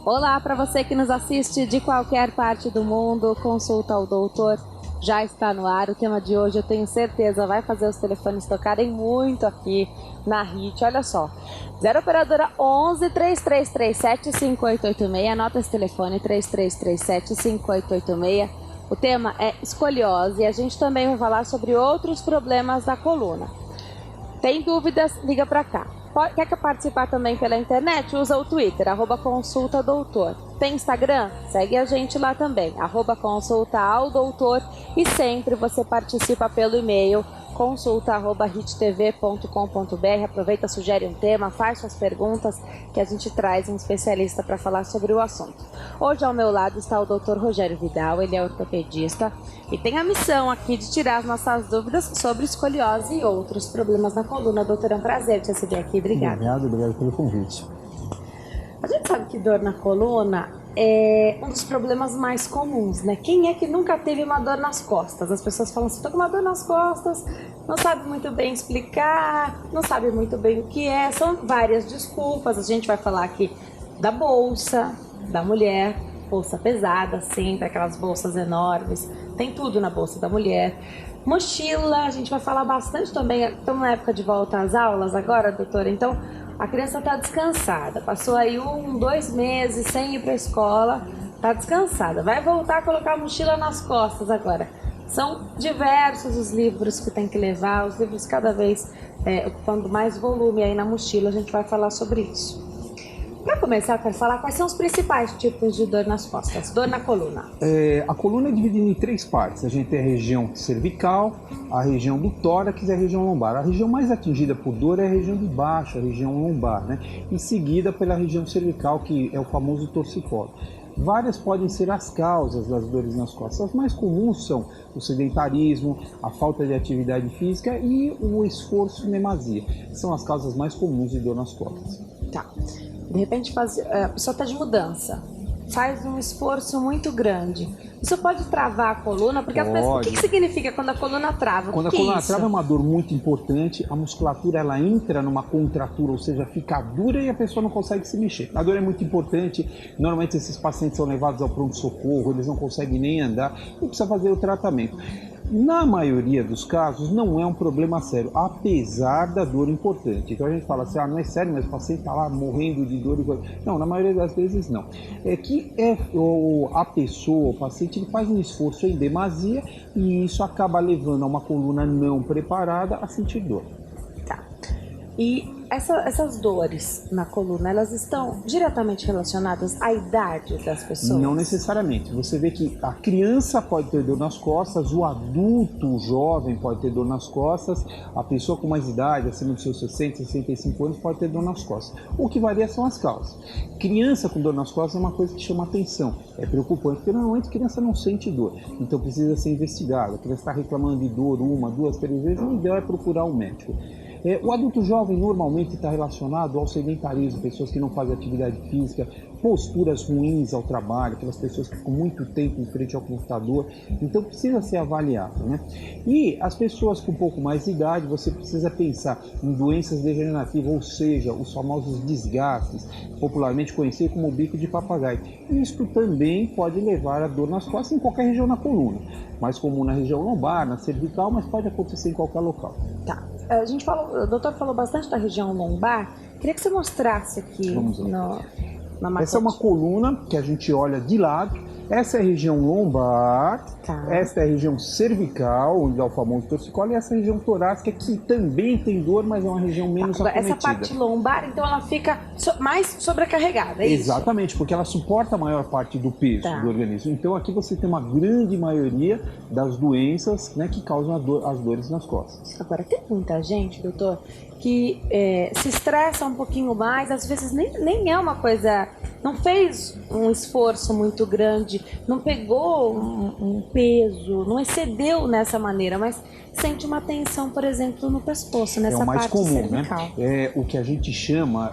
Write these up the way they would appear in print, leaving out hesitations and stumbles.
Olá, para você que nos assiste de qualquer parte do mundo, Consulta ao Doutor já está no ar. O tema de hoje, eu tenho certeza, vai fazer os telefones tocarem muito aqui na HIT. Olha só, 0 operadora 11 3337 5886, anota esse telefone, 3337 5886. O tema é escoliose e a gente também vai falar sobre outros problemas da coluna. Tem dúvidas? Liga para cá. Quer participar também pela internet? Usa o Twitter, @consultadoutor. Tem Instagram? Segue a gente lá também, @consultaaldoutor. E sempre você participa pelo e-mail, consulta@hittv.com.br. Aproveita, sugere um tema, faz suas perguntas, que a gente traz um especialista para falar sobre o assunto. Hoje ao meu lado está o Dr. Rogério Vidal, ele é ortopedista e tem a missão aqui de tirar as nossas dúvidas sobre escoliose e outros problemas na coluna. Doutor, é um prazer te receber aqui, obrigada. Obrigado pelo convite. A gente sabe que dor na coluna é um dos problemas mais comuns, né? Quem é que nunca teve uma dor nas costas? As pessoas falam assim, tô com uma dor nas costas, não sabe muito bem explicar, não sabe muito bem o que é, são várias desculpas. A gente vai falar aqui da bolsa, da mulher, bolsa pesada, sempre aquelas bolsas enormes, tem tudo na bolsa da mulher. Mochila, a gente vai falar bastante também, estamos na época de volta às aulas agora, doutora, então a criança está descansada, passou aí 2 meses sem ir para a escola, está descansada, vai voltar a colocar a mochila nas costas agora. São diversos os livros que tem que levar, os livros cada vez ocupando mais volume aí na mochila, a gente vai falar sobre isso. Para começar, eu quero falar quais são os principais tipos de dor nas costas, dor na coluna. A coluna é dividida em 3 partes. A gente tem a região cervical, a região do tórax e a região lombar. A região mais atingida por dor é a região de baixo, a região lombar, né? Em seguida pela região cervical, que é o famoso torcicolo. Várias podem ser as causas das dores nas costas. As mais comuns são o sedentarismo, a falta de atividade física e o esforço em demasia. São as causas mais comuns de dor nas costas. Tá. De repente a pessoa está de mudança, faz um esforço muito grande. Isso pode travar a coluna? Porque as pessoas, o que significa quando a coluna trava? Quando a coluna trava é uma dor muito importante, a musculatura ela entra numa contratura, ou seja, fica dura e a pessoa não consegue se mexer. A dor é muito importante, normalmente esses pacientes são levados ao pronto-socorro, eles não conseguem nem andar e precisa fazer o tratamento. Na maioria dos casos não é um problema sério, apesar da dor importante. Então a gente fala assim, não é sério, mas o paciente está lá morrendo de dor e coisa. Não, na maioria das vezes não. É que a pessoa, o paciente, ele faz um esforço em demasia e isso acaba levando a uma coluna não preparada a sentir dor. Tá. E essas dores na coluna, elas estão diretamente relacionadas à idade das pessoas? Não necessariamente. Você vê que a criança pode ter dor nas costas, o adulto, o jovem pode ter dor nas costas, a pessoa com mais idade, acima dos seus 60, 65 anos, pode ter dor nas costas. O que varia são as causas. Criança com dor nas costas é uma coisa que chama atenção, é preocupante, porque normalmente a criança não sente dor, então precisa ser investigada. A criança está reclamando de dor 1, 2, 3 vezes, o ideal é procurar um médico. O adulto jovem normalmente está relacionado ao sedentarismo, pessoas que não fazem atividade física, posturas ruins ao trabalho, aquelas pessoas que ficam muito tempo em frente ao computador, então precisa ser avaliado, né? E as pessoas com um pouco mais de idade, você precisa pensar em doenças degenerativas, ou seja, os famosos desgastes, popularmente conhecido como bico de papagaio. Isto também pode levar a dor nas costas em qualquer região na coluna, mais comum na região lombar, na cervical, mas pode acontecer em qualquer local. Tá. O doutor falou bastante da região lombar. Queria que você mostrasse aqui na macote. Essa é uma coluna que a gente olha de lado. Essa é a região lombar, essa é a região cervical, onde é o famoso torcicolo, e essa é a região torácica, que também tem dor, mas é uma região menos acometida. Essa parte lombar, então, ela fica mais sobrecarregada, é isso? Exatamente, porque ela suporta a maior parte do peso do organismo. Então aqui você tem uma grande maioria das doenças, né, que causam as dores nas costas. Agora, tem muita gente, doutor, que se estressa um pouquinho mais, às vezes nem é uma coisa, não fez um esforço muito grande, não pegou um peso, não excedeu nessa maneira, mas sente uma tensão, por exemplo, no pescoço, nessa parte cervical. É o mais comum, né? O que a gente chama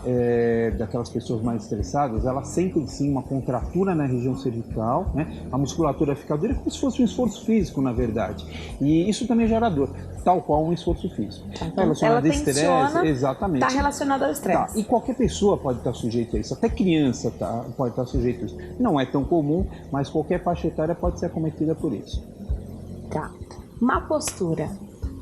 daquelas pessoas mais estressadas, elas sentem sim uma contratura na região cervical, né? A musculatura fica dura como se fosse um esforço físico, na verdade. E isso também gera dor. tal qual um esforço físico. Então, Relacionado ela a estresse, tensiona, exatamente. está relacionado ao estresse. Tá. E qualquer pessoa pode estar sujeita a isso, até criança pode estar sujeita a isso. Não é tão comum, mas qualquer faixa etária pode ser acometida por isso. Tá. Má postura.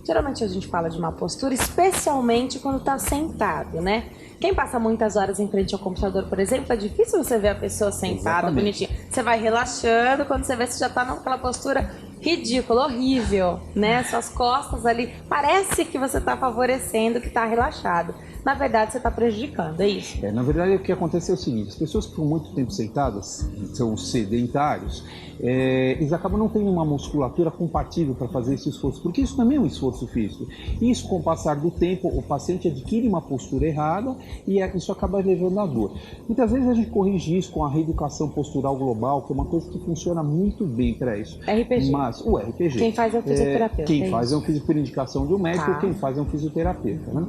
Geralmente a gente fala de má postura, especialmente quando está sentado, né? Quem passa muitas horas em frente ao computador, por exemplo, é difícil você ver a pessoa sentada, Exatamente. bonitinha. Você vai relaxando, quando você vê, você já está naquela postura ridícula, horrível, né? Suas costas ali, parece que você está favorecendo, que está relaxado. Na verdade, você está prejudicando, é isso? Na verdade, o que acontece é o seguinte: as pessoas que ficam muito tempo sentadas, são sedentários, eles acabam não tendo uma musculatura compatível para fazer esse esforço, porque isso também é um esforço físico. Isso, com o passar do tempo, o paciente adquire uma postura errada e isso acaba levando à dor. Muitas vezes a gente corrige isso com a reeducação postural global, que é uma coisa que funciona muito bem para isso. RPG. Mas o RPG. Quem faz é o fisioterapeuta. Quem faz é um físico por indicação de um médico, Tá. quem faz é um fisioterapeuta, né?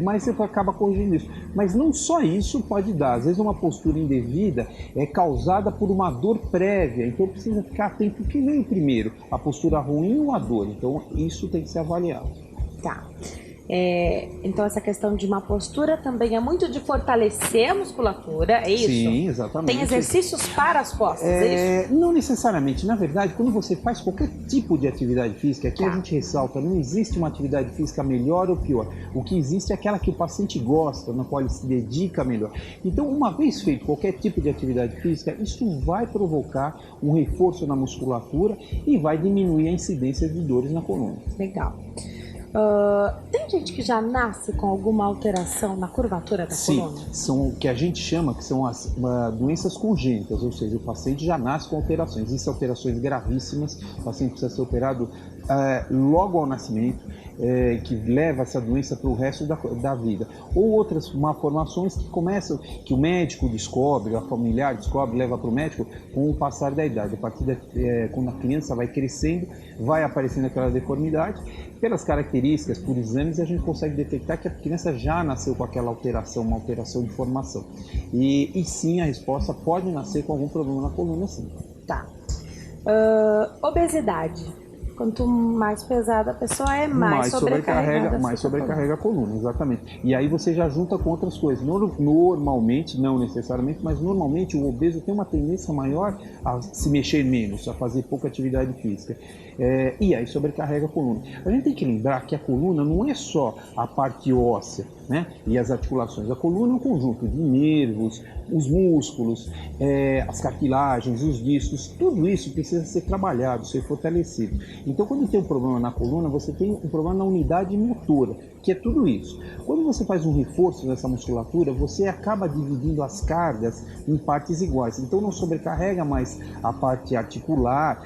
Mas você acaba corrigindo isso. Mas não só isso pode dar. Às vezes uma postura indevida é causada por uma dor prévia. Então precisa ficar atento o que veio primeiro, a postura ruim ou a dor. Então isso tem que ser avaliado. Tá. Então essa questão de má postura também é muito de fortalecer a musculatura, é isso? Sim, exatamente. Tem exercícios para as costas, é isso? Não necessariamente. Na verdade, quando você faz qualquer tipo de atividade física, aqui a gente ressalta, não existe uma atividade física melhor ou pior. O que existe é aquela que o paciente gosta, na qual ele se dedica melhor. Então, uma vez feito qualquer tipo de atividade física, isso vai provocar um reforço na musculatura e vai diminuir a incidência de dores na coluna. Legal. Tem gente que já nasce com alguma alteração na curvatura da coluna? Sim, são o que a gente chama que são as doenças congênitas, ou seja, o paciente já nasce com alterações. Existem alterações gravíssimas, o paciente precisa ser operado logo ao nascimento, que leva essa doença para o resto da vida. Ou outras malformações que começam, que o médico descobre, a familiar descobre, leva para o médico com o passar da idade. A partir quando a criança vai crescendo, vai aparecendo aquela deformidade. Pelas características, por exames, a gente consegue detectar que a criança já nasceu com aquela alteração, uma alteração de formação. E sim, a resposta pode nascer com algum problema na coluna, sim. Tá. Obesidade. Quanto mais pesada a pessoa é, mais sobrecarrega a coluna, exatamente. E aí você já junta com outras coisas. Normalmente, não necessariamente, mas normalmente o obeso tem uma tendência maior a se mexer menos, a fazer pouca atividade física. E aí sobrecarrega a coluna. A gente tem que lembrar que a coluna não é só a parte óssea, né? E as articulações. A coluna é um conjunto de nervos, os músculos, as cartilagens, os discos, tudo isso precisa ser trabalhado, ser fortalecido. Então, quando tem um problema na coluna, você tem um problema na unidade motora, que é tudo isso. Quando você faz um reforço nessa musculatura, você acaba dividindo as cargas em partes iguais. Então, não sobrecarrega mais a parte articular,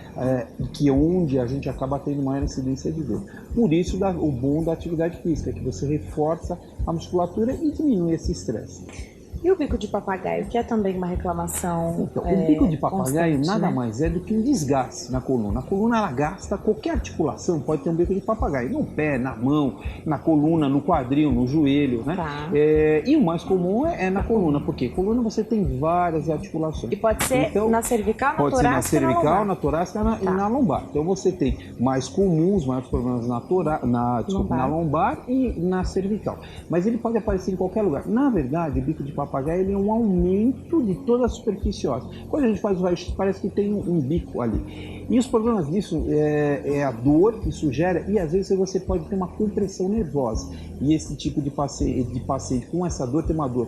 que é onde a gente acaba tendo maior incidência de dor. Por isso, o bom da atividade física, que você reforça a musculatura e diminui esse estresse. E o bico de papagaio, que é também uma reclamação Então, o bico de papagaio constante, nada né? mais é do que um desgaste na coluna. A coluna, ela gasta, qualquer articulação pode ter um bico de papagaio. No pé, na mão, na coluna, no quadril, no joelho, né? Tá. E o mais comum é na coluna, porque coluna você tem várias articulações. E pode ser na cervical, na Pode ser na torácica e na cervical, lombar. na torácica e na lombar. Então você tem mais comuns, maiores problemas na lombar e na cervical. Mas ele pode aparecer em qualquer lugar. Na verdade, o bico de papagaio ele é um aumento de toda a superfície óssea. Quando a gente faz o raio-x, parece que tem um bico ali. E os problemas disso é a dor que isso gera, e às vezes você pode ter uma compressão nervosa. E esse tipo de paciente com essa dor tem uma dor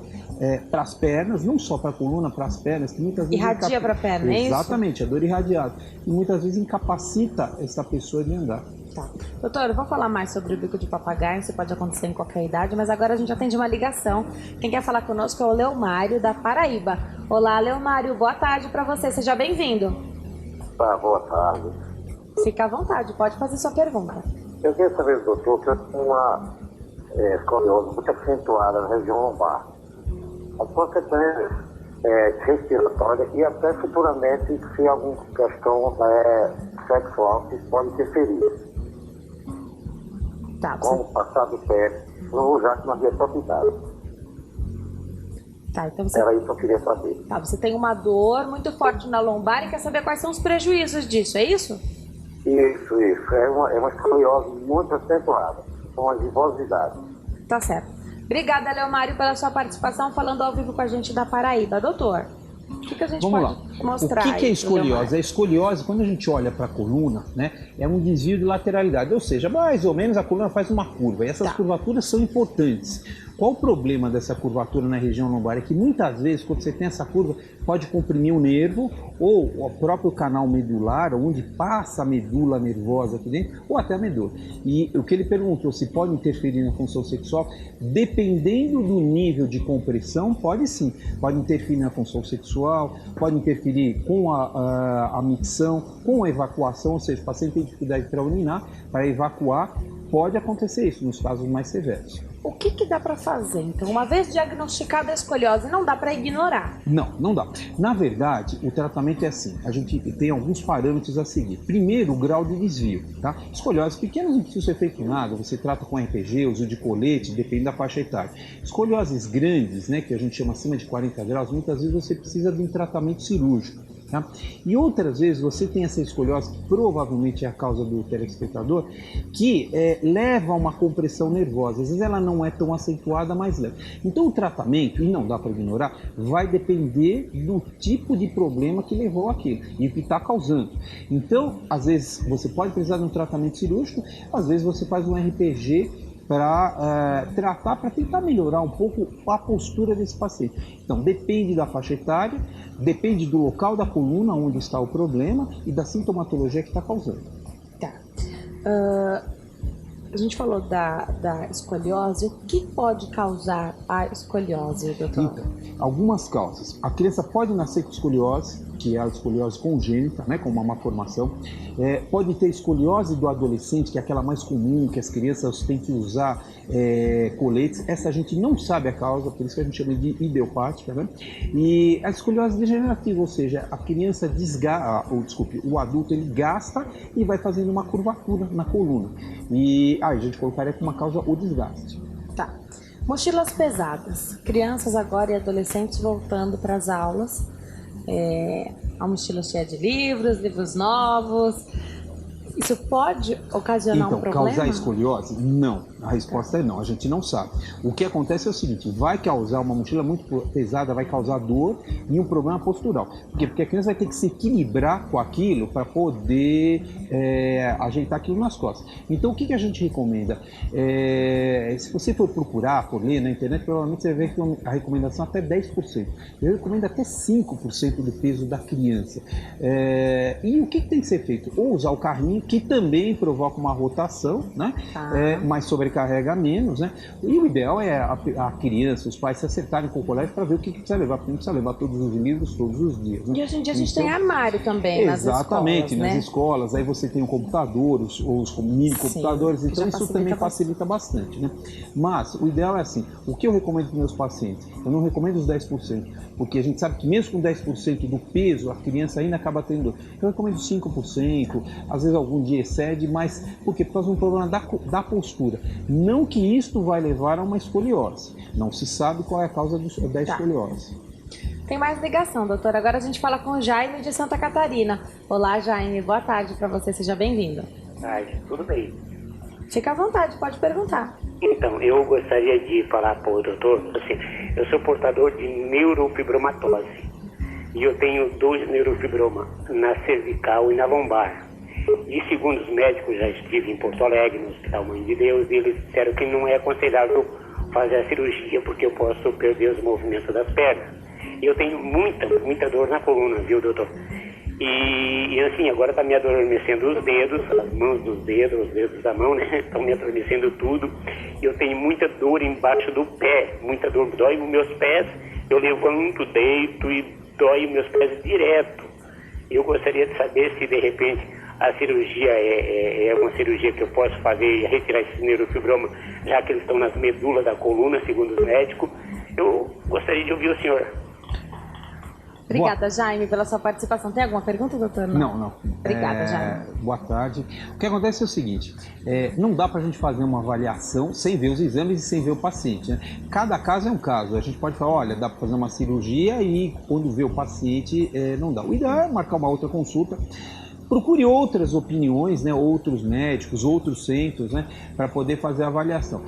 para as pernas, não só para a coluna, para as pernas, que muitas vezes Irradia para a perna, é isso? Exatamente, a dor irradiada. E muitas vezes incapacita essa pessoa de andar. Tá. Doutor, eu vou falar mais sobre o bico de papagaio, isso pode acontecer em qualquer idade, mas agora a gente atende uma ligação. Quem quer falar conosco é o Leomário, da Paraíba. Olá, Leomário, boa tarde para você, seja bem-vindo. Tá, boa tarde. Fica à vontade, pode fazer sua pergunta. Eu queria saber, doutor, que eu tenho uma escoliose muito acentuada na região lombar. As consequências respiratórias e até futuramente se alguma questão sexual que pode interferir. Tá, Como passar do pé, não usar que não havia propriedade. Tá, então você... Era isso que eu queria saber. Tá, você tem uma dor muito forte na lombar e quer saber quais são os prejuízos disso, é isso? Isso. É uma escoliose muito acentuada, com uma gibosidade. Tá certo. Obrigada, Leomário, pela sua participação, falando ao vivo com a gente da Paraíba. Doutor, o que a gente Vamos pode lá. mostrar? O que é aí, escoliose? A escoliose, quando a gente olha para a coluna, né, é um desvio de lateralidade, ou seja, mais ou menos a coluna faz uma curva, e essas curvaturas são importantes. Qual o problema dessa curvatura na região lombar? É que muitas vezes, quando você tem essa curva, pode comprimir o nervo ou o próprio canal medular, onde passa a medula nervosa aqui dentro, ou até a medula. E o que ele perguntou, se pode interferir na função sexual, dependendo do nível de compressão, pode sim. Pode interferir na função sexual, pode interferir com a micção, com a evacuação, ou seja, o paciente tem dificuldade para urinar, para evacuar, pode acontecer isso nos casos mais severos. O que dá para fazer? Então, uma vez diagnosticada a escoliose, não dá para ignorar. Não dá. Na verdade, o tratamento é assim, a gente tem alguns parâmetros a seguir. Primeiro, o grau de desvio, tá? Escolioses pequenas não precisa ser feito nada, você trata com RPG, uso de colete, depende da faixa etária. Escolioses grandes, né, que a gente chama acima de 40 graus, muitas vezes você precisa de um tratamento cirúrgico. Tá? E outras vezes você tem essa escoliose, que provavelmente é a causa do telespectador, que leva a uma compressão nervosa. Às vezes ela não é tão acentuada, mas leva. Então o tratamento, e não dá para ignorar, vai depender do tipo de problema que levou aquilo e o que está causando. Então, às vezes você pode precisar de um tratamento cirúrgico, às vezes você faz um RPG para tratar, para tentar melhorar um pouco a postura desse paciente. Então, depende da faixa etária, depende do local da coluna onde está o problema e da sintomatologia que está causando. Tá. A gente falou da escoliose. O que pode causar a escoliose, doutor? Então, algumas causas. A criança pode nascer com escoliose, que é a escoliose congênita, né, com uma malformação. Pode ter escoliose do adolescente, que é aquela mais comum, que as crianças têm que usar coletes. Essa a gente não sabe a causa, por isso que a gente chama de idiopática, né? E a escoliose degenerativa, ou seja, a criança o adulto ele gasta e vai fazendo uma curvatura na coluna. E a gente colocaria como uma causa o desgaste. Tá. Mochilas pesadas. Crianças agora e adolescentes voltando para as aulas. A mochila cheia de livros novos. Isso pode ocasionar um problema? Causar escoliose? Não. A resposta é não, a gente não sabe. O que acontece é o seguinte, vai causar uma mochila muito pesada, vai causar dor e um problema postural. Por quê? Porque a criança vai ter que se equilibrar com aquilo para poder ajeitar aquilo nas costas. Então, o que a gente recomenda? Se você for procurar, for ler na internet, provavelmente você vai ver que a recomendação é até 10%. Eu recomendo até 5% do peso da criança. E o que tem que ser feito? Ou usar o carrinho, que também provoca uma rotação, né? Mas sobrecarrega menos, né? E o ideal é a criança, os pais se acertarem com o colégio para ver o que precisa levar, porque não precisa levar todos os livros todos os dias, né? E hoje em dia a gente tem armário também nas escolas, exatamente, nas né? escolas, aí você tem o computador, os mini computadores, então isso também facilita bastante, né? Mas o ideal é assim, o que eu recomendo para meus pacientes? Eu não recomendo os 10%, porque a gente sabe que mesmo com 10% do peso, a criança ainda acaba tendo dor. Eu recomendo 5%, às vezes algum dia excede, mas por quê? Por causa de um problema da postura. Não que isto vai levar a uma escoliose. Não se sabe qual é a causa da escoliose. Tem mais ligação, doutor. Agora a gente fala com o Jaime de Santa Catarina. Olá, Jaime. Boa tarde para você. Seja bem-vindo. Tudo bem. Fica à vontade, pode perguntar. Então, eu gostaria de falar para o doutor, assim, eu sou portador de neurofibromatose e eu tenho 2 neurofibromas, na cervical e na lombar. E segundo os médicos, já estive em Porto Alegre, no Hospital Mãe de Deus, e eles disseram que não é aconselhável fazer a cirurgia porque eu posso perder os movimentos das pernas. E eu tenho muita dor na coluna, viu, doutor? E assim, agora está me adormecendo os dedos, as mãos dos dedos, os dedos da mão, né? Estão me adormecendo tudo. E eu tenho muita dor embaixo do pé, muita dor. Dói os meus pés, eu levanto, deito e dói os meus pés direto. Eu gostaria de saber se, de repente, a cirurgia é uma cirurgia que eu posso fazer e retirar esses neurofibromas, já que eles estão nas medulas da coluna, segundo os médicos. Eu gostaria de ouvir o senhor. Obrigada, Jaime, pela sua participação. Tem alguma pergunta, doutor? Não. Obrigada, Jaime. Boa tarde. O que acontece é o seguinte, não dá para a gente fazer uma avaliação sem ver os exames e sem ver o paciente, né? Cada caso é um caso. A gente pode falar, olha, dá para fazer uma cirurgia e quando vê o paciente não dá. O ideal é marcar uma outra consulta. procure outras opiniões, né, outros médicos, outros centros, né, para poder fazer a avaliação.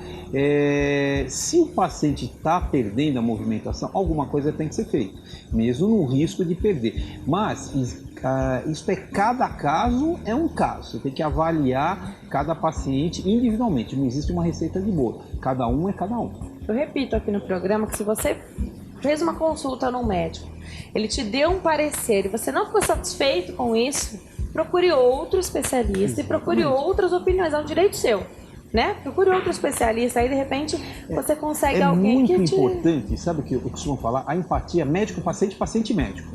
Se o paciente está perdendo a movimentação, alguma coisa tem que ser feita, mesmo no risco de perder. Mas isso cada caso é um caso, você tem que avaliar cada paciente individualmente, não existe uma receita de bolo, cada um é cada um. Eu repito aqui no programa que se você fez uma consulta no médico, ele te deu um parecer e você não ficou satisfeito com isso, procure outro especialista e procure outras opiniões, é um direito seu, né? Procure outro especialista, aí de repente você consegue alguém que te... É muito importante, sabe o que eu costumo falar? A empatia médico-paciente, paciente-médico.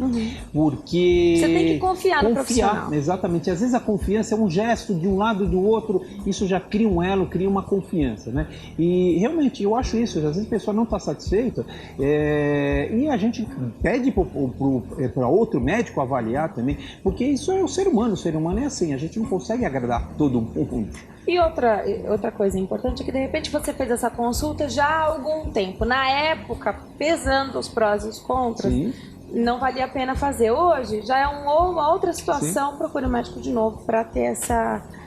Porque... Você tem que confiar no profissional. Exatamente. Às vezes a confiança é um gesto de um lado e do outro, isso já cria um elo, cria uma confiança, né? E realmente eu acho isso, às vezes a pessoa não está satisfeita e a gente pede para outro médico avaliar também, porque isso é o ser humano é assim, a gente não consegue agradar todo mundo. E outra coisa importante é que de repente você fez essa consulta já há algum tempo. Na época, pesando os prós e os contras, Sim. não valia a pena fazer. Hoje já é uma outra situação, sim. Procure o médico de novo para ter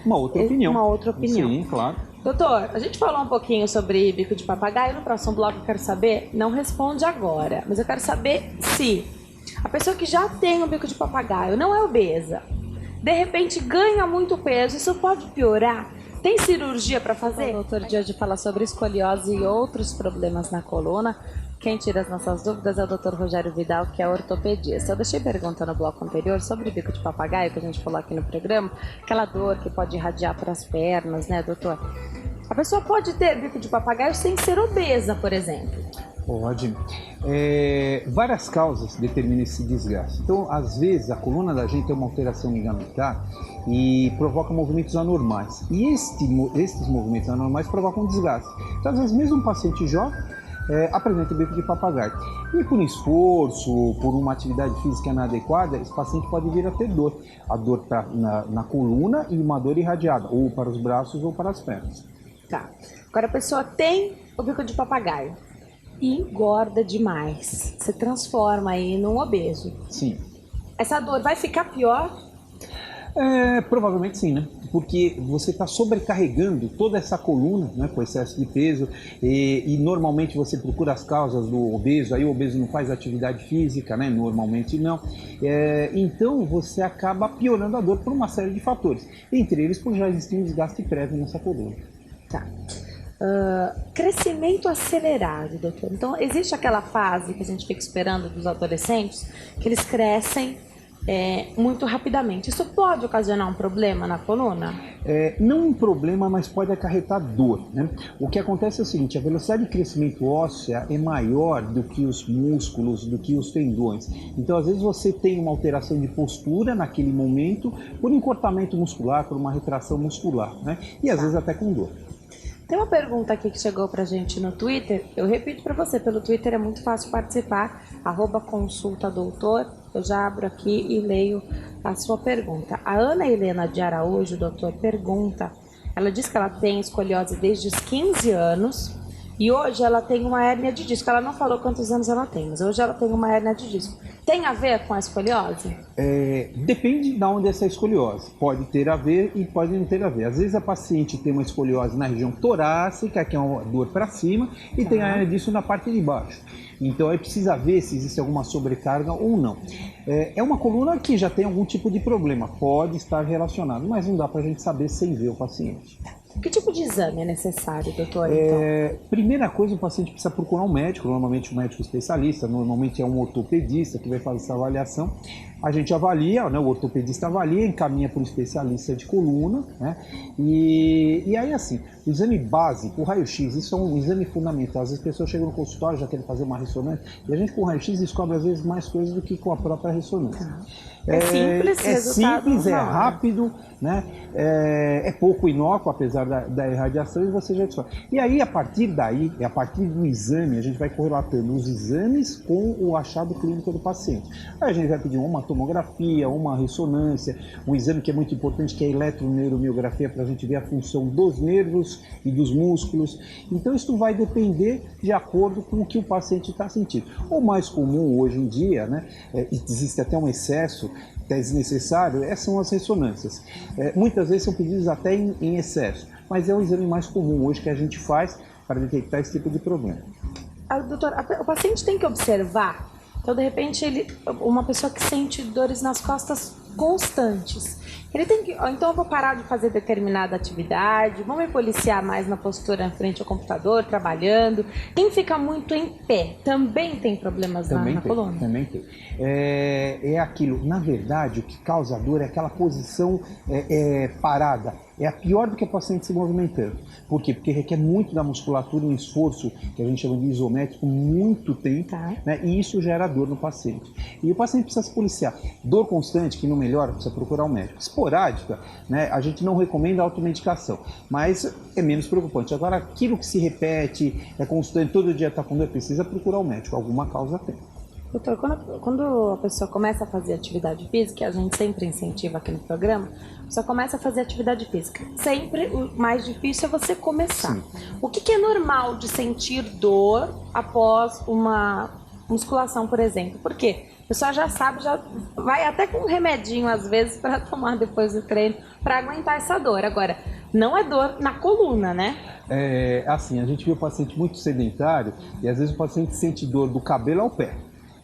uma outra opinião. Sim, claro. Doutor, a gente falou um pouquinho sobre bico de papagaio. No próximo bloco eu quero saber, não responde agora, mas eu quero saber se a pessoa que já tem um bico de papagaio não é obesa, de repente ganha muito peso, isso pode piorar? Tem cirurgia para fazer? O doutor de hoje fala sobre escoliose e outros problemas na coluna. Quem tira as nossas dúvidas é o Dr. Rogério Vidal, que é ortopedista. Eu deixei pergunta no bloco anterior sobre o bico de papagaio, que a gente falou aqui no programa, aquela dor que pode irradiar para as pernas, né, doutor? A pessoa pode ter bico de papagaio sem ser obesa, por exemplo? Pode. Várias causas determinam esse desgaste. Então, às vezes, a coluna da gente tem uma alteração ligamentar e provoca movimentos anormais. E estes movimentos anormais provocam desgaste. Então, às vezes, mesmo um paciente jovem apresenta bico de papagaio. E por esforço, por uma atividade física inadequada, esse paciente pode vir a ter dor. A dor na coluna e uma dor irradiada, ou para os braços ou para as pernas. Tá. Agora a pessoa tem o bico de papagaio e engorda demais, se transforma aí num obeso. Sim. Essa dor vai ficar pior? Provavelmente sim, né? Porque você está sobrecarregando toda essa coluna, né, com excesso de peso e normalmente você procura as causas do obeso, aí o obeso não faz atividade física, né? Normalmente não. Então você acaba piorando a dor por uma série de fatores, entre eles por já existir um desgaste prévio nessa coluna. Tá. Crescimento acelerado, doutor. Então, existe aquela fase que a gente fica esperando dos adolescentes, que eles crescem muito rapidamente. Isso pode ocasionar um problema na coluna? Não um problema, mas pode acarretar dor, né? O que acontece é o seguinte, a velocidade de crescimento óssea é maior do que os músculos, do que os tendões. Então, às vezes você tem uma alteração de postura naquele momento por encurtamento muscular, por uma retração muscular, né? E às vezes até com dor. Tem uma pergunta aqui que chegou pra gente no Twitter. Eu repito para você, pelo Twitter é muito fácil participar, @consultadoutor. Eu já abro aqui e leio a sua pergunta. A Ana Helena de Araújo, doutor, pergunta. Ela diz que ela tem escoliose desde os 15 anos e hoje ela tem uma hérnia de disco. Ela não falou quantos anos ela tem, mas hoje ela tem uma hérnia de disco. Tem a ver com a escoliose? Depende de onde é essa escoliose. Pode ter a ver e pode não ter a ver. Às vezes a paciente tem uma escoliose na região torácica, que é uma dor para cima, e tem a hérnia de disco na parte de baixo. Então aí precisa ver se existe alguma sobrecarga ou não. É uma coluna que já tem algum tipo de problema, pode estar relacionado, mas não dá para a gente saber sem ver o paciente. Que tipo de exame é necessário, doutor? Então? Primeira coisa, o paciente precisa procurar um médico, normalmente um médico especialista, normalmente é um ortopedista que vai fazer essa avaliação. A gente avalia, né, o ortopedista avalia, encaminha para o especialista de coluna, né? E aí assim, o exame básico, o raio-x, isso é um exame fundamental. Às vezes as pessoas chegam no consultório, já querem fazer uma ressonância, e a gente com o raio-x descobre às vezes mais coisas do que com a própria ressonância. É simples, é rápido, né? É pouco inócuo, apesar da irradiação, e você já descobre. E aí, a partir daí, a partir do exame, a gente vai correlatando os exames com o achado clínico do paciente. Aí a gente vai pedir uma tomografia, uma ressonância, um exame que é muito importante, que é a eletroneuromiografia, para a gente ver a função dos nervos e dos músculos. Então, isso vai depender de acordo com o que o paciente está sentindo. O mais comum hoje em dia, né, existe até um excesso, desnecessário, são as ressonâncias. Muitas vezes são pedidos até em excesso, mas é o exame mais comum hoje que a gente faz para detectar esse tipo de problema. Doutor, o paciente tem que observar, então de repente uma pessoa que sente dores nas costas constantes, ele tem que, então eu vou parar de fazer determinada atividade, vou me policiar mais na postura em frente ao computador, trabalhando. Quem fica muito em pé também tem problemas na coluna? Também tem. É aquilo, na verdade, o que causa dor é aquela posição parada. É a pior do que o paciente se movimentando. Por quê? Porque requer muito da musculatura, um esforço que a gente chama de isométrico, muito tempo, né? E isso gera dor no paciente. E o paciente precisa se policiar. Dor constante, que não melhora, precisa procurar um médico. Esporádica, né? A gente não recomenda automedicação, mas é menos preocupante. Agora, aquilo que se repete, é constante, todo dia está com dor, precisa procurar um médico. Alguma causa tem. Doutor, quando a pessoa começa a fazer atividade física, a gente sempre incentiva aqui no programa, a pessoa começa a fazer atividade física. Sempre o mais difícil é você começar. Sim. O que é normal de sentir dor após uma musculação, por exemplo? Por quê? A pessoa já sabe, já vai até com um remedinho às vezes para tomar depois do treino, para aguentar essa dor. Agora, não é dor na coluna, né? Assim, a gente vê o paciente muito sedentário e às vezes o paciente sente dor do cabelo ao pé,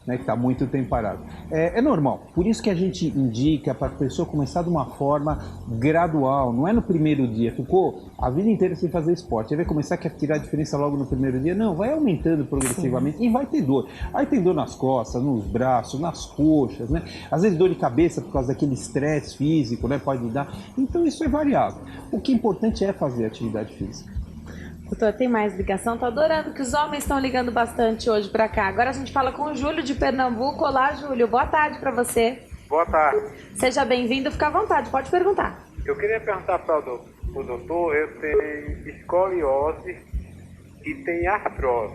né, que está muito tempo parado. É normal, por isso que a gente indica para a pessoa começar de uma forma gradual, não é no primeiro dia, ficou a vida inteira sem fazer esporte, aí vai começar a tirar a diferença logo no primeiro dia, não, vai aumentando progressivamente. Sim. E vai ter dor. Aí tem dor nas costas, nos braços, nas coxas, né? Às vezes dor de cabeça por causa daquele estresse físico, né, pode dar, então isso é variável. O que é importante é fazer atividade física. Doutor, tem mais ligação? Tô adorando que os homens estão ligando bastante hoje para cá. Agora a gente fala com o Júlio de Pernambuco. Olá, Júlio. Boa tarde para você. Boa tarde. Seja bem-vindo. Fica à vontade. Pode perguntar. Eu queria perguntar para o doutor, eu tenho escoliose e tenho artrose.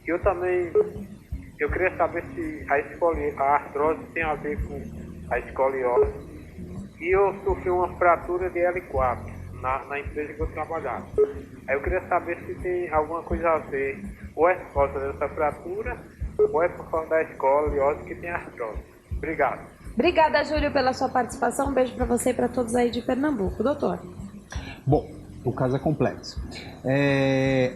Eu queria saber se a artrose tem a ver com a escoliose. E eu sofri uma fratura de L4. Na empresa que eu trabalhava. Aí eu queria saber se tem alguma coisa a ver, ou é por causa dessa fratura, ou é por causa da escoliose que tem artrose. Obrigado. Obrigada, Júlio, pela sua participação. Um beijo para você e para todos aí de Pernambuco. Doutor. Bom, o caso é complexo.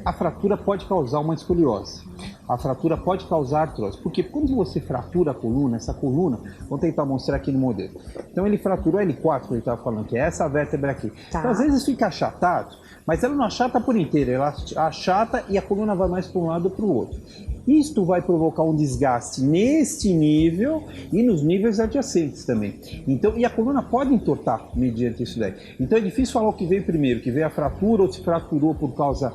A fratura pode causar uma escoliose. A fratura pode causar artrose. Porque quando você fratura a coluna, essa coluna, vou tentar mostrar aqui no modelo. Então ele fraturou a L4, que ele estava falando, que é essa vértebra aqui. Tá. Então às vezes fica achatado, mas ela não achata por inteiro, ela achata e a coluna vai mais para um lado ou para o outro. Isto vai provocar um desgaste neste nível e nos níveis adjacentes também. Então, e a coluna pode entortar mediante isso daí. Então é difícil falar o que veio primeiro, que veio a fratura ou se fraturou por causa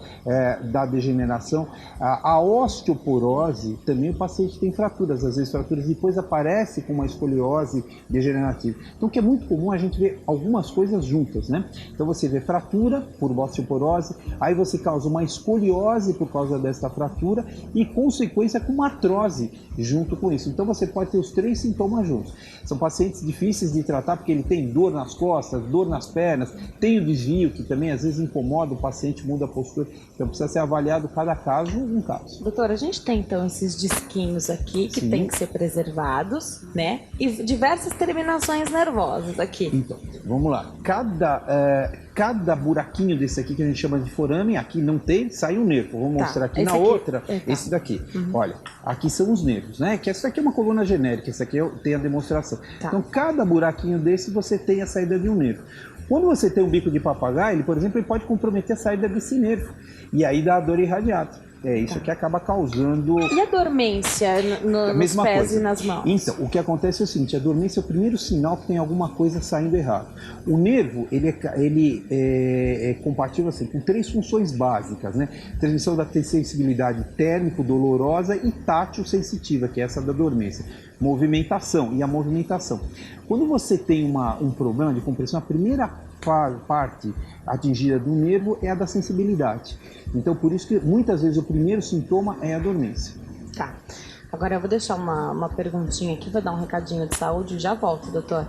da degeneração. A osteoporose, também o paciente tem fraturas, às vezes fraturas depois aparece com uma escoliose degenerativa. Então o que é muito comum a gente ver algumas coisas juntas, né? Então você vê fratura por osteoporose, aí você causa uma escoliose por causa dessa fratura e consequência com uma artrose junto com isso. Então você pode ter os três sintomas juntos. São pacientes difíceis de tratar porque ele tem dor nas costas, dor nas pernas, tem o desvio que também às vezes incomoda o paciente, muda a postura. Então precisa ser avaliado cada caso um caso. Doutor, a gente tem então esses disquinhos aqui que tem que ser preservados, né? E diversas terminações nervosas aqui. Então, vamos lá. Cada buraquinho desse aqui que a gente chama de forame, aqui não tem, sai um nervo. Vou mostrar aqui na outra, esse daqui. Olha, aqui são os nervos, né? Que essa aqui é uma coluna genérica, essa aqui tem a demonstração. Então, cada buraquinho desse você tem a saída de um nervo. Quando você tem um bico de papagaio, ele, por exemplo, ele pode comprometer a saída desse nervo. E aí dá a dor irradiada. É isso que acaba causando... E a dormência nos pés e nas mãos? Então, o que acontece é o seguinte, a dormência é o primeiro sinal que tem alguma coisa saindo errado. O nervo, ele é compatível assim, com três funções básicas, né? Transmissão da sensibilidade térmico-dolorosa e tátil-sensitiva, que é essa da dormência. Movimentação, e a movimentação. Quando você tem um problema de compressão, a primeira parte atingida do nervo é a da sensibilidade. Então, por isso que muitas vezes o primeiro sintoma é a dormência. Tá. Agora eu vou deixar uma perguntinha aqui, vou dar um recadinho de saúde e já volto, doutor.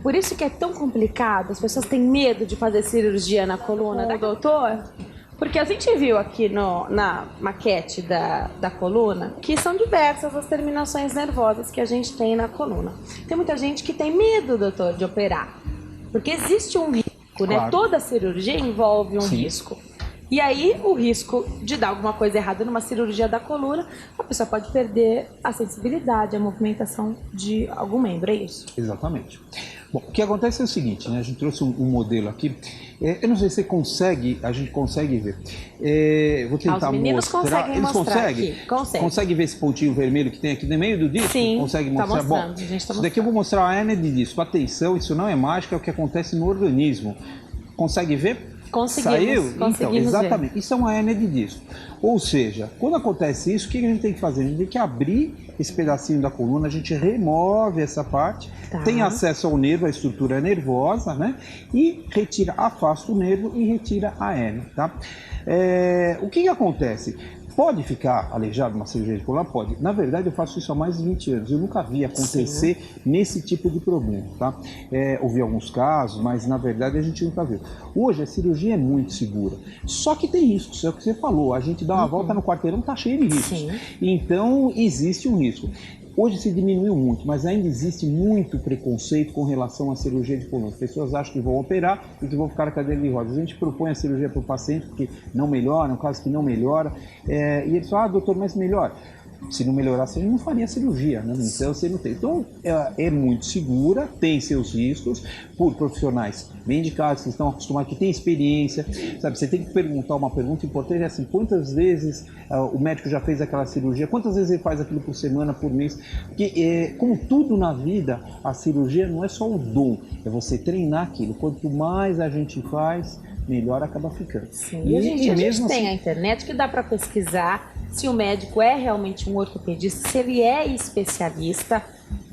Por isso que é tão complicado, as pessoas têm medo de fazer cirurgia na coluna, doutor? Porque a gente viu aqui na maquete da coluna que são diversas as terminações nervosas que a gente tem na coluna. Tem muita gente que tem medo, doutor, de operar. Porque existe um risco, né? Claro. Toda cirurgia envolve um Sim. risco. E aí, o risco de dar alguma coisa errada numa cirurgia da coluna, a pessoa pode perder a sensibilidade, a movimentação de algum membro, é isso? Exatamente. Bom, o que acontece é o seguinte, né? A gente trouxe um modelo aqui. Eu não sei se a gente consegue ver. Vou tentar Os meninos mostrar. conseguem Eles mostrar conseguem? aqui. Conseguem. Consegue ver esse pontinho vermelho que tem aqui no meio do disco? Sim, Consegue tá mostrar? mostrando, Bom, a gente tá isso daqui eu vou mostrar a hérnia de disco. Atenção, isso não é mágica, é o que acontece no organismo. Consegue ver? Conseguimos, Saiu? Então, conseguimos exatamente. ver. Isso é uma hérnia de disco. Ou seja, quando acontece isso, o que a gente tem que fazer? A gente tem que abrir esse pedacinho da coluna, a gente remove essa parte, Tá. tem acesso ao nervo, à estrutura nervosa, né? E afasta o nervo e retira a hérnia, tá? O que acontece? Pode ficar aleijado uma cirurgia de coluna? Pode. Na verdade, eu faço isso há mais de 20 anos. Eu nunca vi acontecer nesse tipo de problema, tá? Ouvi alguns casos, mas na verdade a gente nunca viu. Hoje a cirurgia é muito segura. Só que tem riscos, é o que você falou. A gente dá uma volta no quarteirão, tá cheio de riscos. Sim. Então, existe um risco. Hoje se diminuiu muito, mas ainda existe muito preconceito com relação à cirurgia de coluna. As pessoas acham que vão operar e que vão ficar na cadeira de rodas. A gente propõe a cirurgia para o paciente porque não melhora, é um caso que não melhora. E eles falam, doutor, mas melhora. Se não melhorasse, a gente não faria cirurgia, né? Então, você não tem. Então, é muito segura, tem seus riscos, por profissionais bem indicados, que estão acostumados, que têm experiência, sabe? Você tem que perguntar uma pergunta importante, é assim, quantas vezes o médico já fez aquela cirurgia, quantas vezes ele faz aquilo por semana, por mês? Porque, como tudo na vida, a cirurgia não é só o dom, é você treinar aquilo. Quanto mais a gente faz, melhor acaba ficando. Sim. E a gente mesmo tem assim, a internet que dá para pesquisar se o médico é realmente um ortopedista, se ele é especialista,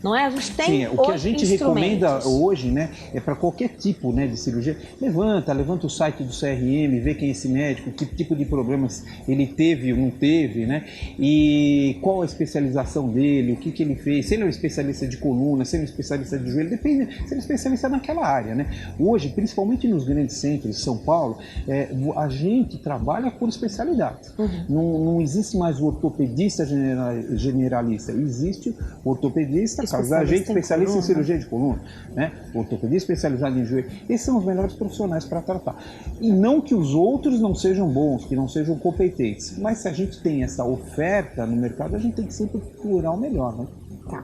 não é? A gente tem sim, o que a gente recomenda instrumentos. hoje, né, é para qualquer tipo, né, de cirurgia. Levanta o site do CRM, vê quem é esse médico, que tipo de problemas ele teve ou não teve, né, e qual a especialização dele, o que ele fez, se ele é um especialista de coluna, se ele é um especialista de joelho, depende se ele é especialista naquela área, né. Hoje, principalmente nos grandes centros de São Paulo, a gente trabalha por especialidade. Não existe mais o ortopedista generalista, existe o ortopedista, caso a gente especialista em cirurgia de coluna, né? O ortopedista especializado em joelho, esses são os melhores profissionais para tratar. E não que os outros não sejam bons, que não sejam competentes, mas se a gente tem essa oferta no mercado, a gente tem que sempre procurar o melhor, né? Tá.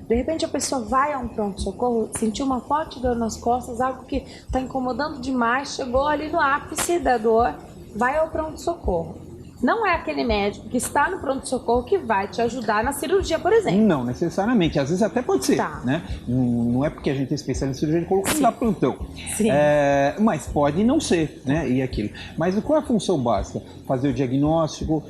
De repente a pessoa vai a um pronto-socorro, sentiu uma forte dor nas costas, algo que está incomodando demais, chegou ali no ápice da dor, vai ao pronto-socorro. Não é aquele médico que está no pronto-socorro que vai te ajudar na cirurgia, por exemplo. Não necessariamente, às vezes até pode ser, Tá. né? Não é porque a gente é especialista em cirurgia de coluna que dá plantão. Sim. Mas pode não ser, né? E aquilo. Mas qual é a função básica? Fazer o diagnóstico,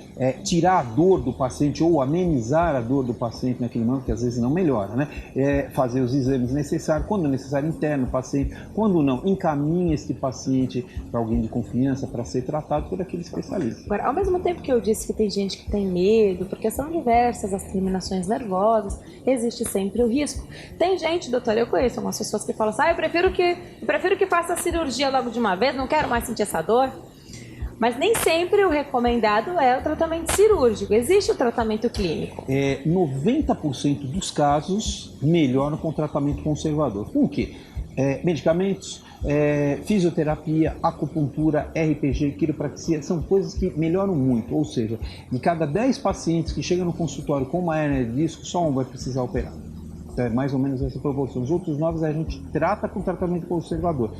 tirar a dor do paciente ou amenizar a dor do paciente naquele momento, que às vezes não melhora, né? Fazer os exames necessários, quando necessário, interno o paciente, quando não, encaminha esse paciente para alguém de confiança para ser tratado por aquele especialista. Agora, ao mesmo tempo que eu disse que tem gente que tem medo, porque são diversas as terminações nervosas, existe sempre o risco. Tem gente, doutor, eu conheço algumas pessoas que falam assim, eu prefiro que faça a cirurgia logo de uma vez, não quero mais sentir essa dor. Mas nem sempre o recomendado é o tratamento cirúrgico, existe o tratamento clínico. 90% dos casos melhoram com tratamento conservador. Com o quê? Medicamentos, fisioterapia, acupuntura, RPG, quiropraxia, são coisas que melhoram muito. Ou seja, de cada 10 pacientes que chegam no consultório com uma hérnia de disco, só um vai precisar operar. Então, é mais ou menos essa proporção. Os outros 9 a gente trata com tratamento conservador.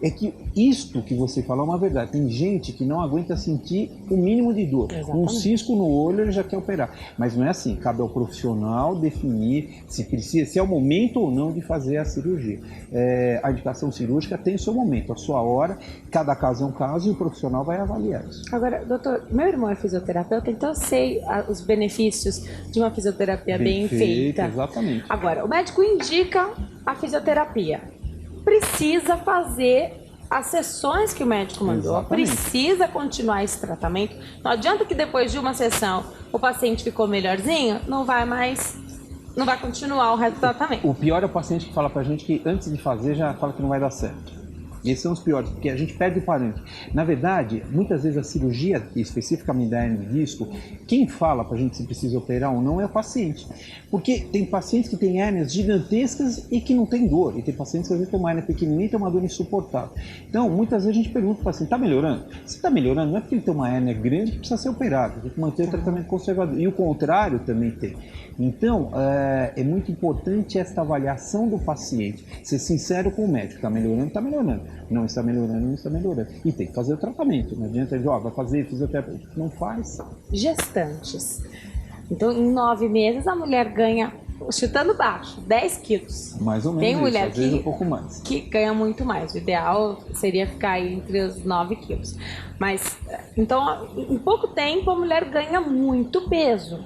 É que isto que você falou é uma verdade. Tem gente que não aguenta sentir o mínimo de dor. Exatamente. Um cisco no olho, ele já quer operar. Mas não é assim. Cabe ao profissional definir se é o momento ou não de fazer a cirurgia. A indicação cirúrgica tem o seu momento, a sua hora. Cada caso é um caso e o profissional vai avaliar isso. Agora, doutor, meu irmão é fisioterapeuta, então eu sei os benefícios de uma fisioterapia bem feita. Exatamente. Agora, o médico indica a fisioterapia. Precisa fazer as sessões que o médico mandou, Exatamente. precisa continuar esse tratamento. Não adianta que depois de uma sessão o paciente ficou melhorzinho, não vai continuar o resto do tratamento. O pior é o paciente que fala pra gente que antes de fazer já fala que não vai dar certo. Esses são os piores, porque a gente perde o parâmetro. Na verdade, muitas vezes a cirurgia, especificamente da hernia de disco, quem fala para a gente se precisa operar ou não é o paciente. Porque tem pacientes que têm hérnias gigantescas e que não tem dor. E tem pacientes que às vezes têm uma hérnia pequenininha e tem uma dor insuportável. Então, muitas vezes a gente pergunta para o paciente, está melhorando? Se está melhorando, não é porque ele tem uma hérnia grande que precisa ser operado. Tem que manter o tratamento conservador. E o contrário também tem. Então, é muito importante esta avaliação do paciente. Ser sincero com o médico. Está melhorando, está melhorando. Não está melhorando, não está melhorando. E tem que fazer o tratamento. Não adianta ele, vai fazer fisioterapia. Não faz. Gestantes. Então, em 9 meses, a mulher ganha, chutando baixo, 10 quilos. Mais ou menos Tem isso, mulher às vezes um pouco mais. que ganha muito mais. O ideal seria ficar aí entre os 9 quilos. Mas, então, em pouco tempo, a mulher ganha muito peso.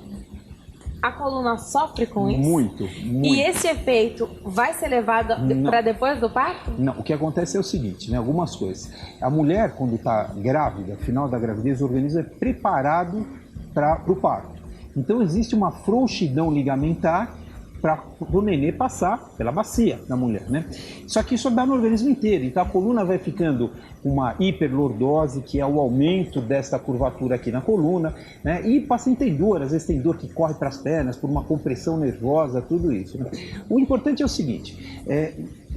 A coluna sofre com isso? Muito. E esse efeito vai ser levado para depois do parto? Não, o que acontece é o seguinte, né? Algumas coisas. A mulher, quando está grávida, final da gravidez, o organismo é preparado para o parto. Então existe uma frouxidão ligamentar para o nenê passar pela bacia da mulher, né? Só que isso dá no organismo inteiro, então a coluna vai ficando uma hiperlordose, que é o aumento desta curvatura aqui na coluna, né? E o paciente tem dor, às vezes tem dor que corre para as pernas, por uma compressão nervosa, tudo isso, né? O importante é o seguinte,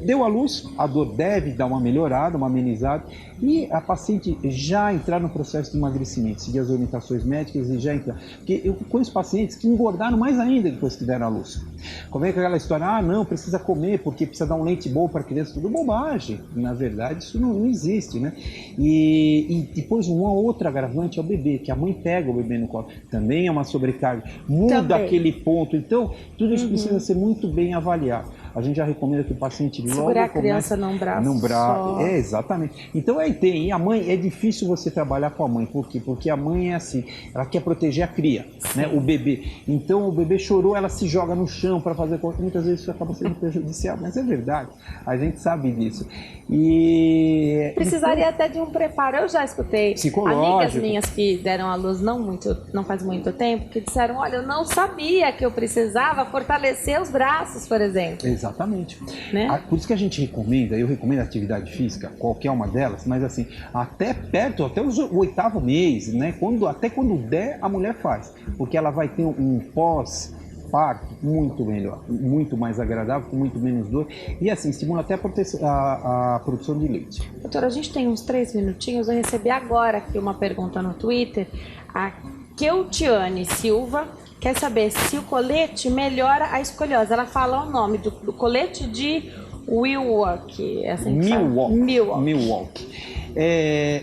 deu à luz, a dor deve dar uma melhorada, uma amenizada, e a paciente já entrar no processo de emagrecimento, seguir as orientações médicas e já entrar. Porque eu conheço pacientes que engordaram mais ainda depois que deram à luz. Como é que aquela história, não, precisa comer porque precisa dar um leite bom para a criança, tudo bobagem. Na verdade, isso não existe, né? E depois uma outra agravante é o bebê, que a mãe pega o bebê no colo. Também é uma sobrecarga, muda Também. aquele ponto. Então, tudo isso precisa ser muito bem avaliado. A gente já recomenda que o paciente logo segurar a criança num braço só. Exatamente. Então aí tem, e a mãe, é difícil você trabalhar com a mãe, por quê? Porque a mãe é assim, ela quer proteger a cria, né? O bebê. Então o bebê chorou, ela se joga no chão para fazer, muitas vezes isso acaba sendo prejudicial, mas é verdade, a gente sabe disso. E precisaria até de um preparo. Eu já escutei psicológico. amigas minhas que deram à luz não faz muito tempo, que disseram, olha, eu não sabia que eu precisava fortalecer os braços, por exemplo. Exatamente. Né? Por isso que a gente recomenda, eu recomendo a atividade física, qualquer uma delas, mas assim, até perto, até o 8º mês, né? Até quando der, a mulher faz. Porque ela vai ter um pós-parto muito melhor, muito mais agradável, com muito menos dor. E assim, estimula até a produção de leite. Doutora, a gente tem uns 3 minutinhos. Eu recebi agora aqui uma pergunta no Twitter. A Keutiane Silva quer saber se o colete melhora a escoliose. Ela fala o nome do colete de Milwaukee. É assim que fala? Milwaukee.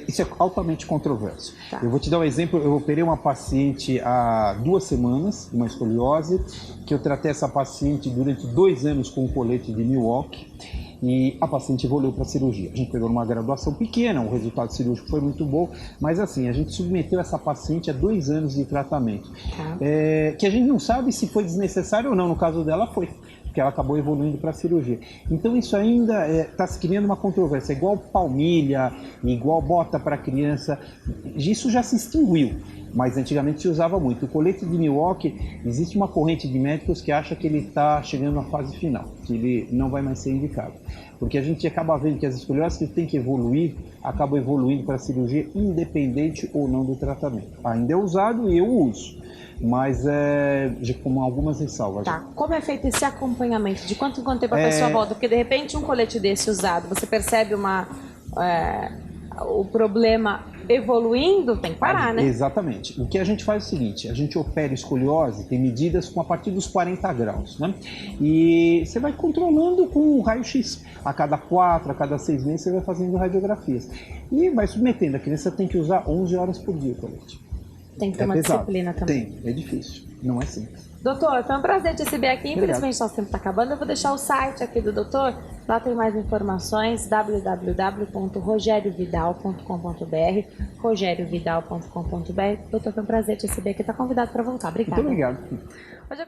Isso é altamente controverso. Tá. Eu vou te dar um exemplo. Eu operei uma paciente há 2 semanas, uma escoliose, que eu tratei essa paciente durante 2 anos com o colete de Milwaukee. E a paciente evoluiu para a cirurgia. A gente pegou numa graduação pequena, o resultado cirúrgico foi muito bom, mas assim, a gente submeteu essa paciente a 2 anos de tratamento. Tá. Que a gente não sabe se foi desnecessário ou não, no caso dela foi, porque ela acabou evoluindo para a cirurgia. Então isso ainda está se criando uma controvérsia, igual palmilha, igual bota para criança, isso já se extinguiu. Mas antigamente se usava muito. O colete de Milwaukee, existe uma corrente de médicos que acha que ele está chegando na fase final, que ele não vai mais ser indicado. Porque a gente acaba vendo que as escolioses que têm que evoluir, acabam evoluindo para a cirurgia independente ou não do tratamento. Ainda é usado e eu uso, mas com algumas ressalvas. Tá. Como é feito esse acompanhamento? De quanto em quanto tempo a pessoa volta? Porque de repente um colete desse usado, você percebe o problema evoluindo, tem que parar, né? Exatamente. O que a gente faz é o seguinte, a gente opera escoliose, tem medidas a partir dos 40 graus, né? E você vai controlando com o raio-x. A cada 4, a cada 6 meses você vai fazendo radiografias. E vai submetendo. A criança tem que usar 11 horas por dia o colete. Tem que ter uma disciplina também. Tem, é difícil, não é simples. Doutor, foi um prazer te receber aqui. Infelizmente, nosso tempo está acabando. Eu vou deixar o site aqui do doutor. Lá tem mais informações, www.rogeriovidal.com.br, rogeriovidal.com.br. Doutor, foi um prazer te receber aqui. Está convidado para voltar. Obrigada. Muito obrigado. Hoje eu